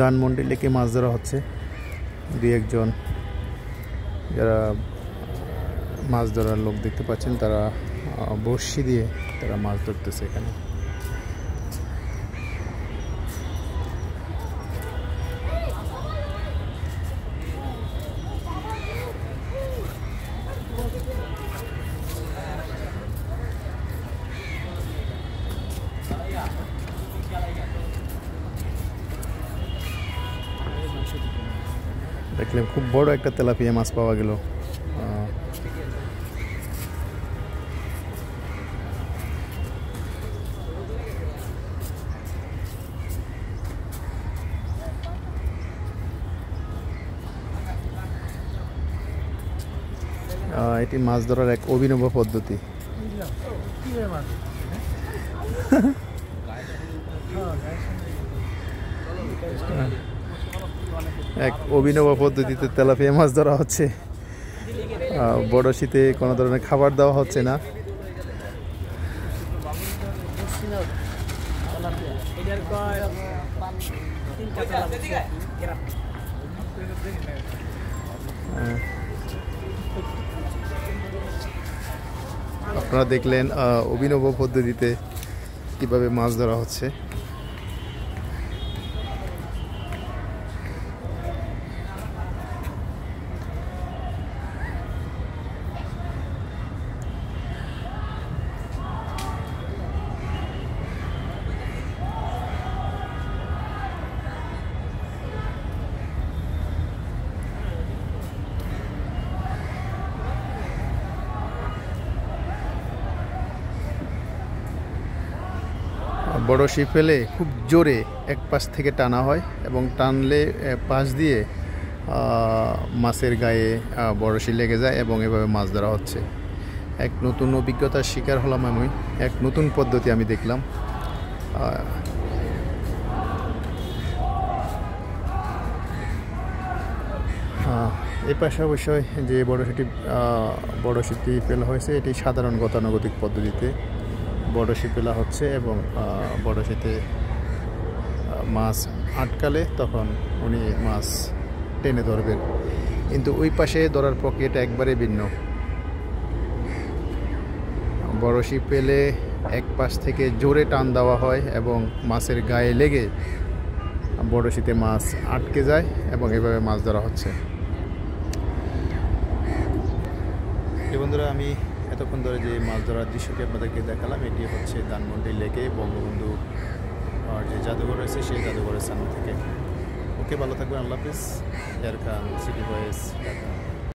ধানমন্ডি লেকে মাছ ধরা হচ্ছে। দুই একজন যারা মাছ ধরার লোক দেখতে পাচ্ছেন, তারা বড়শি দিয়ে তারা মাছ ধরতেছে এখানে। দেখলাম খুব বড় একটা তেলাপিয়া মাছ পাওয়া গেল। এটি মাছ ধরার এক অভিনব পদ্ধতি। এক অভিনব পদ্ধতিতে তেলাপিয়া মাছ ধরা হচ্ছে। বড়শিতে কোনো ধরনের খাবার দেওয়া হচ্ছে না। আপনারা দেখলেন অভিনব পদ্ধতিতে কিভাবে মাছ ধরা হচ্ছে। বড়শি ফেলে খুব জোরে এক পাশ থেকে টানা হয় এবং টানলে পাশ দিয়ে মাছের গায়ে বড়শি লেগে যায় এবং এভাবে মাছ ধরা হচ্ছে। এক নতুন অভিজ্ঞতার শিকার হলাম আমি। এক নতুন পদ্ধতি আমি দেখলাম। এই পাশে অবশ্যই যে বড়শিটি ফেলা হয়েছে, এটি সাধারণ গতানুগতিক পদ্ধতিতে বড়শি ফেলা হচ্ছে এবং বড়শিতে মাছ আটকালে তখন উনি মাছ টেনে ধরবেন। কিন্তু ওই পাশে ধরার প্রক্রিয়াটা একবারে ভিন্ন। বড়শি পেলে এক পাশ থেকে জোরে টান দেওয়া হয় এবং মাছের গায়ে লেগে বড়শিতে মাছ আটকে যায় এবং এভাবে মাছ ধরা হচ্ছে। বন্ধুরা, আমি এতক্ষণ ধরে যে মাছ ধরার দৃশ্যটি আপনাদেরকে দেখালাম, এটি হচ্ছে ধানমন্ডি লেকে বঙ্গবন্ধু যে জাদুঘর রয়েছে সেই জাদুঘরের সামনে থেকে। ওকে, ভালো থাকবেন। আল্লাহ হাফিজ। এয়ার খান, সিটি ভয়েস, ঢাকা।